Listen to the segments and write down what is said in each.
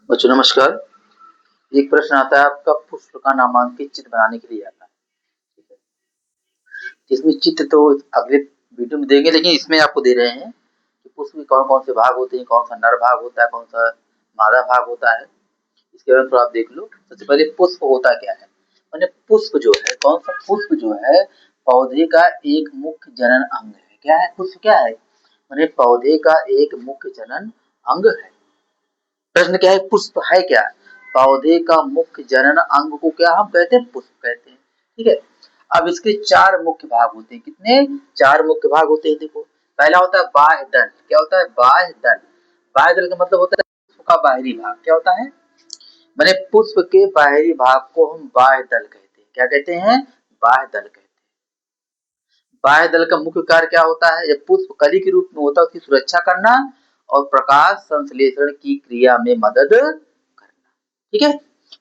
बच्चों नमस्कार। एक प्रश्न आता है आपका, पुष्प का नामांकित चित्र बनाने के लिए आता है। ठीक है, इसमें चित्र तो अगले वीडियो में देंगे, लेकिन इसमें आपको दे रहे हैं कि पुष्प के कौन कौन से भाग होते हैं, कौन सा नर भाग होता है, कौन सा मादा भाग होता है। इसके बारे में थोड़ा आप देख लो। सबसे पहले पुष्प होता क्या है। मैंने पुष्प जो है, कौन सा पुष्प जो है, पौधे का एक मुख्य जनन अंग है। क्या है पुष्प, क्या है, मैंने पौधे का एक मुख्य जनन अंग है। प्रश्न क्या है, पुष्प है क्या, पौधे का मुख्य जनन अंग को क्या हम कहते हैं, पुष्प कहते हैं। ठीक है, अब इसके चार मुख्य भाग होते हैं। कितने, चार मुख्य भाग होते हैं। देखो, पहला होता है बाह्य दल। क्या होता है, बाह्य दल। बाह्य दल का मतलब होता है पुष्प का बाहरी भाग। क्या होता है, मैंने पुष्प के बाहरी भाग को हम बाह्य दल कहते हैं। क्या कहते हैं, बाह्य दल कहते हैं। बाह्य दल का मुख्य कार्य क्या होता है, जब पुष्प कली के रूप में होता है उसकी सुरक्षा करना और प्रकाश संश्लेषण की क्रिया में मदद करना। ठीक है,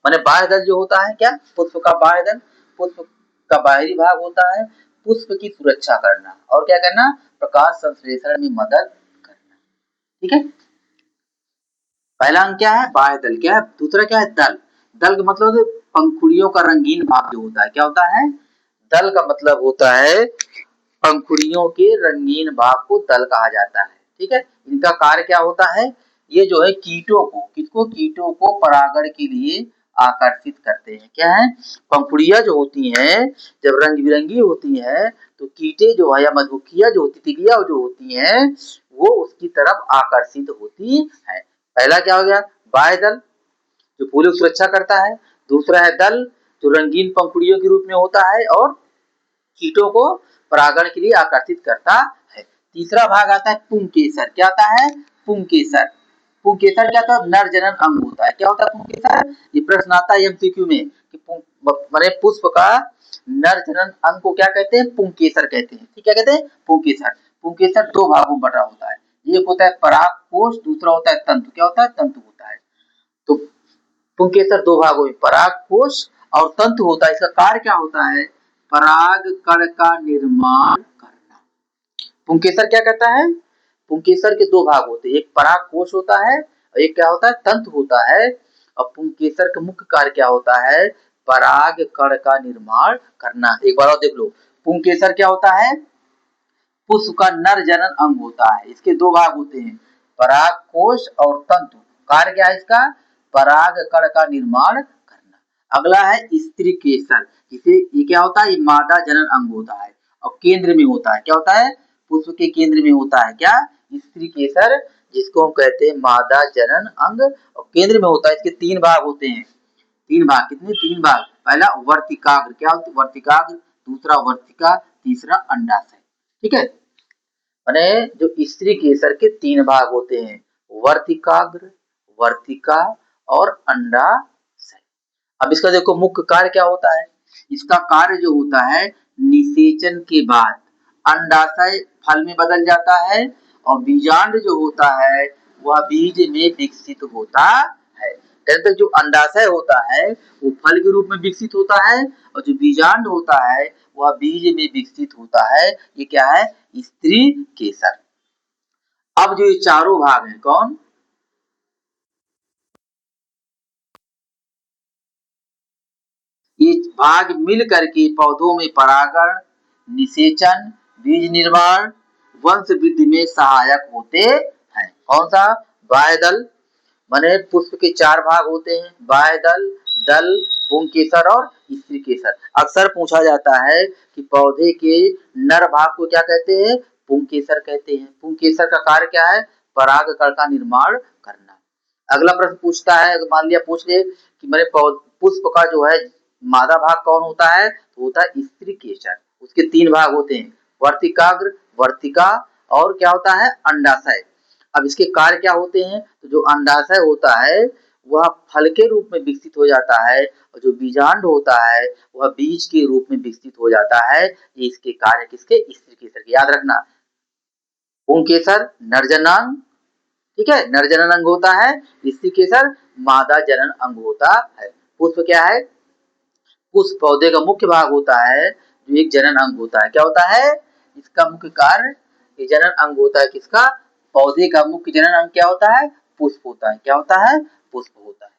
माने बाह्य दल जो होता है, क्या पुष्प का बाह्य दल, पुष्प का बाहरी भाग होता है पुष्प की सुरक्षा करना और क्या करना, प्रकाश संश्लेषण में मदद करना। ठीक है, पहला अंग क्या है, बाह्य दल। क्या है, दूसरा क्या है, दल। दल का मतलब पंखुड़ियों का रंगीन भाग जो होता है। क्या होता है, दल का मतलब होता है पंखुड़ियों के रंगीन भाग को दल कहा जाता है। ठीक है, इनका कार्य क्या होता है, ये जो है कीटों को, किसको, कीटों को परागण के लिए आकर्षित करते हैं। क्या है, पंखुड़ियां जो होती हैं जब रंग बिरंगी होती हैं तो कीटे जो है या मधुमक्खियां जो होती, तितलियां जो होती हैं वो उसकी तरफ आकर्षित होती है। पहला क्या हो गया, बाह्य दल जो फूलों की सुरक्षा करता है। दूसरा है दल जो रंगीन पंखुड़ियों के रूप में होता है और कीटों को परागण के लिए आकर्षित करता है। तीसरा भाग आता है पुंकेसर। क्या आता है, पुंकेसर। पुंकेसर क्या होता है, नर जनन अंग होता है। क्या होता है पुंकेसर, ये प्रश्न आता है एमसीक्यू में कि माने पुष्प का नर जनन अंग को क्या कहते हैं, पुंकेसर कहते हैं। ठीक, क्या कहते हैं, पुंकेसर। पुंकेसर दो भागों में बटा होता है, एक होता है परागकोश, दूसरा होता है तंतु। क्या होता है, तंतु होता है। तो पुंकेसर दो भागों में, परागकोश और तंतु होता है। इसका कार्य क्या होता है, पराग कण का निर्माण करना। पुंकेसर क्या करता है, पुंकेसर के दो भाग होते हैं, एक परागकोश होता है और एक क्या होता है, तंतु होता है। और पुंकेसर का मुख्य कार्य क्या होता है, पराग कण का निर्माण करना। एक बार और देख लो, पुंकेसर क्या होता है, पुष्प का नर जनन अंग होता है। इसके दो भाग होते हैं, परागकोश और तंतु। कार्य क्या है इसका, पराग कण का निर्माण करना। अगला है स्त्री केसर। इसे, ये क्या होता है, ये मादा जनन अंग होता है और केंद्र में होता है। क्या होता है, पुष्प के केंद्र में होता है क्या, स्त्री केसर, जिसको हम कहते हैं मादा जनन अंग और केंद्र में होता है। इसके तीन भाग होते हैं, तीन भाग। कितने, तीन भाग। पहला वर्तिकाग्र। क्या होता है, वर्तिकाग्र। दूसरा वर्तिका, तीसरा अंडाशय। ठीक है, माने जो स्त्री केसर के तीन भाग होते हैं, वर्तिकाग्र, वर्तिका और अंडाशय। अब इसका देखो मुख्य कार्य क्या होता है, इसका कार्य जो होता है, निषेचन के बाद अंडाशय फल में बदल जाता है और बीजांड जो होता है वह बीज में विकसित होता है। कहते जो अंडाशय होता है वो फल के रूप में विकसित होता है और जो बीजांड होता है वह बीज में विकसित होता है। ये क्या है, स्त्री केसर। अब जो ये चारों भाग हैं, कौन, ये भाग मिल करके पौधों में परागण, निषेचन, बीज निर्माण, वंश वृद्धि में सहायक होते हैं। कौन सा, बाह्य दल। माने पुष्प के चार भाग होते हैं, बाह्य दल, दल, पुंकेसर और स्त्री केसर। अक्सर पूछा जाता है कि पौधे के नर भाग को क्या कहते हैं, पुंकेसर कहते हैं। पुंकेसर का कार्य क्या है, परागकण का निर्माण करना। अगला प्रश्न पूछता है, मान लिया पूछ ले कि मेरे पुष्प का जो है मादा भाग कौन होता है, तो होता है स्त्री केसर। उसके तीन भाग होते हैं, वर्तिकाग्र, वर्तिका और क्या होता है, अंडाशय। अब इसके कार्य क्या होते हैं, तो जो अंडाशय होता है वह फल के रूप में विकसित हो जाता है और जो बीजांड होता है वह बीज के रूप में विकसित हो जाता है। ये इसके कार्य किसके, स्त्री केसर के, याद रखना। पुंकेसर नर जननांग, ठीक है, नर जनन अंग होता है, स्त्री केसर मादा जनन अंग होता है। पुष्प क्या है, पुष्प पौधे का मुख्य भाग होता है जो एक जनन अंग होता है। क्या होता है, इसका मुख्य कार्य, ये जनन अंग होता है किसका, पौधे का मुख्य जनन अंग क्या होता है, पुष्प होता है। क्या होता है, पुष्प होता है।